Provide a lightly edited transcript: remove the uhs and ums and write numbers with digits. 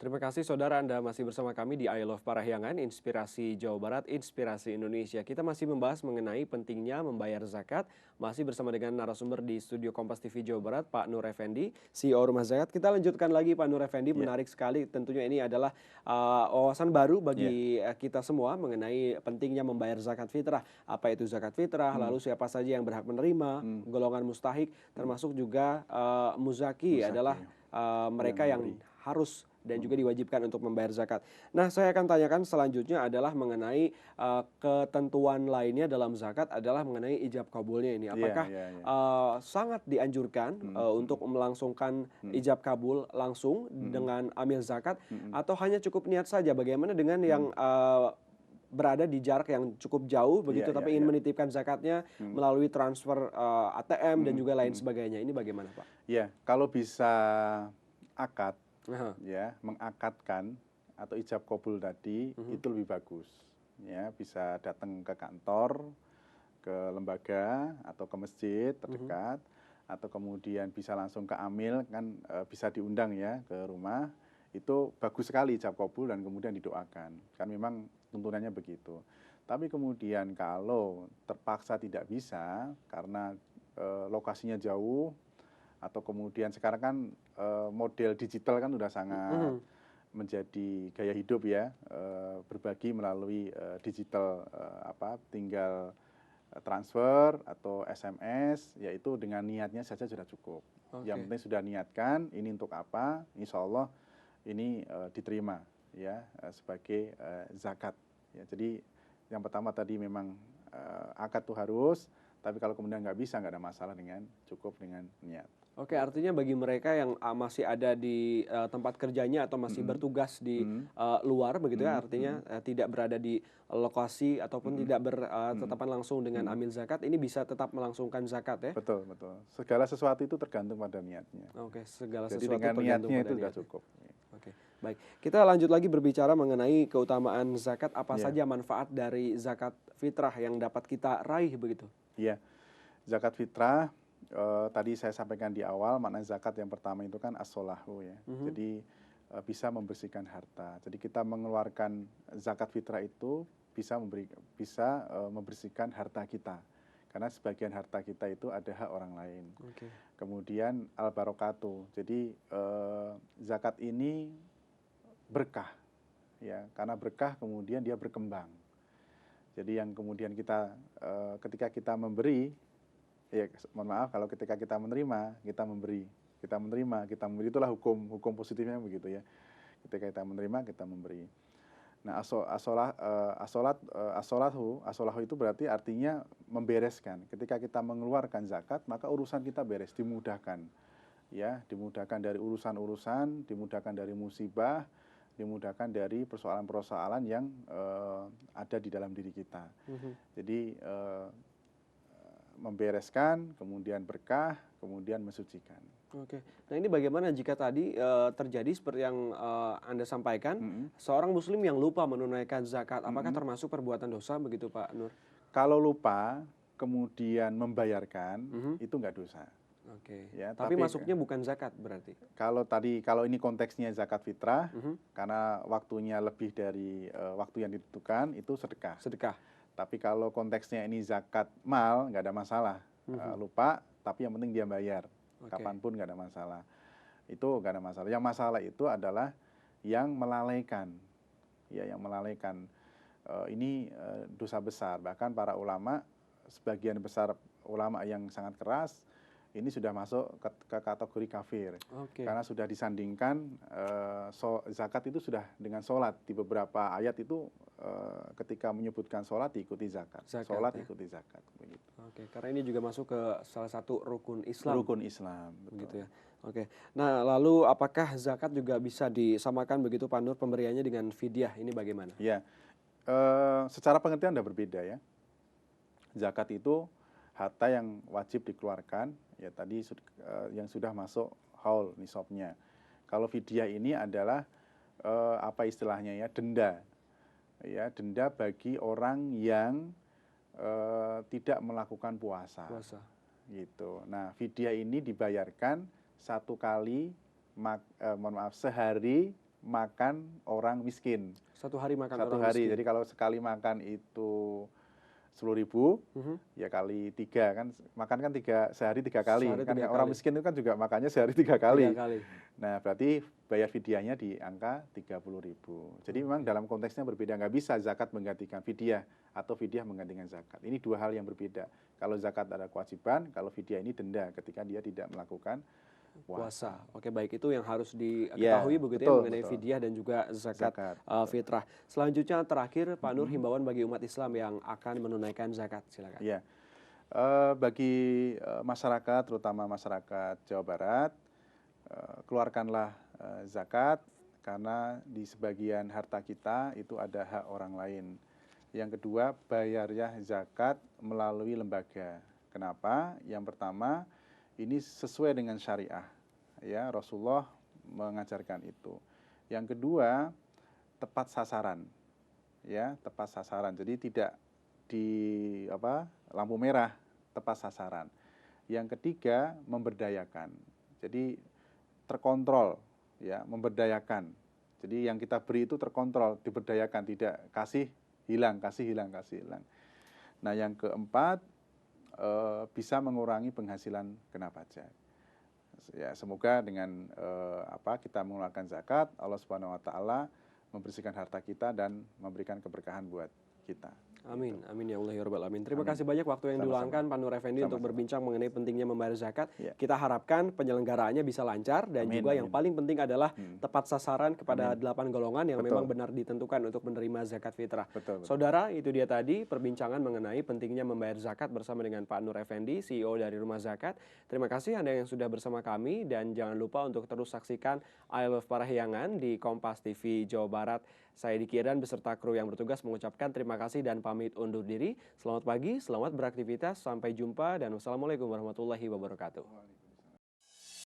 Terima kasih saudara Anda masih bersama kami di I Love Parahyangan, Inspirasi Jawa Barat, Inspirasi Indonesia. Kita masih membahas mengenai pentingnya membayar zakat. Masih bersama dengan narasumber di studio Kompas TV Jawa Barat, Pak Nur Effendi, CEO Rumah Zakat. Kita lanjutkan lagi Pak Nur Effendi, Ya, menarik sekali. Tentunya ini adalah wawasan baru ya, bagi kita semua mengenai pentingnya membayar zakat fitrah. Apa itu zakat fitrah, hmm, lalu siapa saja yang berhak menerima, hmm, golongan mustahik, hmm, termasuk juga muzaki Musaki adalah yang mereka yang memberi. harus dan Hmm, juga diwajibkan untuk membayar zakat. Nah, saya akan tanyakan selanjutnya adalah mengenai ketentuan lainnya dalam zakat adalah mengenai ijab kabulnya ini. Iya, Apakah iya, iya. sangat dianjurkan Hmm, untuk hmm, melangsungkan hmm, ijab kabul langsung hmm, dengan amil zakat hmm, atau hanya cukup niat saja? Bagaimana dengan hmm. yang berada di jarak yang cukup jauh Iya, begitu iya, tapi ingin iya. menitipkan zakatnya Hmm, melalui transfer ATM dan hmm, juga lain hmm. sebagainya. Ini bagaimana, Pak? Ya, kalau bisa akad, Aha. ya, mengakadkan atau ijab kabul tadi Mhm, itu lebih bagus. Ya, bisa datang ke kantor, ke lembaga atau ke masjid mhm. terdekat, atau kemudian bisa langsung ke amil kan, bisa diundang ya ke rumah. Itu bagus sekali ijab kabul dan kemudian didoakan, kan memang tuntunannya begitu. Tapi kemudian kalau terpaksa tidak bisa karena lokasinya jauh, atau kemudian sekarang kan model digital kan sudah sangat Mhm. menjadi gaya hidup ya, berbagi melalui digital, tinggal transfer atau SMS, yaitu dengan niatnya saja sudah cukup. Yang Oke. penting sudah niatkan ini untuk apa, insya Allah ini diterima ya, sebagai zakat. Ya, jadi yang pertama tadi memang akad tuh harus, tapi kalau kemudian nggak bisa, nggak ada masalah dengan cukup dengan niat. Oke, Gitu. artinya bagi mereka yang masih ada di tempat kerjanya atau masih Mm-mm. bertugas di Mm-mm. luar begitu ya, Mm-mm. artinya Mm-mm. tidak berada di lokasi ataupun Mm-mm. tidak Mm-mm. bertetapan langsung dengan Mm-mm. amil zakat, ini bisa tetap melangsungkan zakat ya? Betul, betul. Segala sesuatu itu tergantung pada niatnya. Oke, segala Jadi sesuatu dengan tergantung niatnya pada itu sudah niat. cukup. Oke, baik. Kita lanjut lagi berbicara mengenai keutamaan zakat, apa Iya, saja manfaat dari zakat fitrah yang dapat kita raih begitu? iya. Zakat fitrah, tadi saya sampaikan di awal, makna zakat yang pertama itu kan as-solahu ya. Mhm. Jadi bisa membersihkan harta. Jadi kita mengeluarkan zakat fitrah itu bisa membersihkan harta kita. Karena sebagian harta kita itu ada hak orang lain. Oke. Kemudian al-barokatuh. Jadi zakat ini berkah ya, karena berkah kemudian dia berkembang. Jadi yang kemudian kita ketika kita memberi, ya mohon maaf kalau ketika kita menerima, kita memberi. Kita memberi, itulah hukum positifnya begitu ya. Ketika kita menerima, kita memberi. Nah, asolahu itu berarti artinya membereskan. Ketika kita mengeluarkan zakat, maka urusan kita beres, dimudahkan. Ya, dimudahkan dari urusan-urusan, dimudahkan dari musibah, dimudahkan dari persoalan-persoalan yang ada di dalam diri kita. Mhm. Jadi membereskan, kemudian berkah, kemudian mensucikan. Oke. Nah, ini bagaimana jika tadi terjadi seperti yang Anda sampaikan, Mm-mm, seorang muslim yang lupa menunaikan zakat, apakah mm-mm. termasuk perbuatan dosa begitu Pak Nur? Kalau lupa, kemudian membayarkan, Mhm. itu nggak dosa. Oke. Ya, Tapi tapi masuknya bukan zakat berarti? kalau ini konteksnya zakat fitrah, Mhm. karena waktunya lebih dari waktu yang ditentukan, itu sedekah. Sedekah? Tapi kalau konteksnya ini zakat mal, nggak ada masalah. Mhm. Lupa, tapi yang penting dia bayar. Oke. Kapanpun nggak ada masalah. Itu nggak ada masalah. Yang masalah itu adalah yang melalaikan. Ya, yang melalaikan. Ini dosa besar. Bahkan para ulama, sebagian besar ulama yang sangat keras, ini sudah masuk ke kategori kafir. Oke. Karena sudah disandingkan zakat itu sudah dengan sholat. Di beberapa ayat itu ketika menyebutkan sholat diikuti zakat. Zakat Sholat ya. ikuti zakat. Begitu. Oke, karena ini juga masuk ke salah satu rukun Islam Rukun Islam. begitu Betul. ya. Oke. Nah, lalu apakah zakat juga bisa disamakan begitu Pak Nur pemberiannya dengan fidyah? Ini bagaimana? Ya, secara pengertian sudah berbeda ya. Zakat itu harta yang wajib dikeluarkan, ya tadi yang sudah masuk haul nisabnya. Kalau fidyah ini adalah apa istilahnya ya, denda. Ya, denda bagi orang yang tidak melakukan puasa. Puasa. Gitu. Nah, fidyah ini dibayarkan satu kali, mohon maaf, sehari makan orang miskin. Satu hari makan Satu orang hari. miskin. Jadi kalau sekali makan itu 10.000, ya kali 3 kan, makan kan sehari 3 kali. Sehari Kan 3 orang kali. miskin itu kan juga makannya sehari 3 3 kali. kali. Nah, berarti bayar fidyahnya di angka 30.000. Jadi memang dalam konteksnya berbeda. Nggak bisa zakat menggantikan fidyah atau fidyah menggantikan zakat. Ini dua hal yang berbeda. Kalau zakat ada kewajiban, kalau fidyah ini denda ketika dia tidak melakukan puasa. Oke, baik, itu yang harus Ya, diketahui begitu ya betul, mengenai betul. fidyah dan juga zakat Zakat. fitrah. Selanjutnya terakhir Pak Nur, himbauan bagi umat Islam yang akan menunaikan zakat, silakan. Ya, bagi masyarakat, terutama masyarakat Jawa Barat, keluarkanlah zakat karena di sebagian harta kita itu ada hak orang lain. Yang kedua, bayarnya zakat melalui lembaga. Kenapa? Yang pertama, ini sesuai dengan syariah. Ya, Rasulullah mengajarkan itu. Yang kedua, tepat sasaran. Ya, tepat sasaran. Jadi tidak di lampu merah, tepat sasaran. Yang ketiga, memberdayakan. Jadi terkontrol, ya, memberdayakan. Jadi yang kita beri itu terkontrol, diberdayakan, tidak kasih hilang. Nah, yang keempat, bisa mengurangi penghasilan kena pajak. Ya, semoga dengan kita mengeluarkan zakat, Allah Subhanahu wa taala membersihkan harta kita dan memberikan keberkahan buat kita. Amin, amin ya Allah ya Rabbal Alamin. Terima Amin. kasih banyak waktu yang Sama-sama. diluangkan Pak Nur Effendi untuk Sama-sama. berbincang mengenai pentingnya membayar zakat. Ya. Kita harapkan penyelenggaraannya bisa lancar dan Amin, juga yang amin. paling penting adalah tepat sasaran kepada Amin. 8 golongan yang Betul. memang benar ditentukan untuk menerima zakat fitrah. Betul. Saudara, itu dia tadi perbincangan mengenai pentingnya membayar zakat bersama dengan Pak Nur Effendi, CEO dari Rumah Zakat. Terima kasih Anda yang sudah bersama kami dan jangan lupa untuk terus saksikan I Love Parahyangan di Kompas TV Jawa Barat. Saya Diki Edan beserta kru yang bertugas mengucapkan terima kasih dan pamit undur diri. Selamat pagi, selamat beraktivitas, sampai jumpa dan wassalamualaikum warahmatullahi wabarakatuh.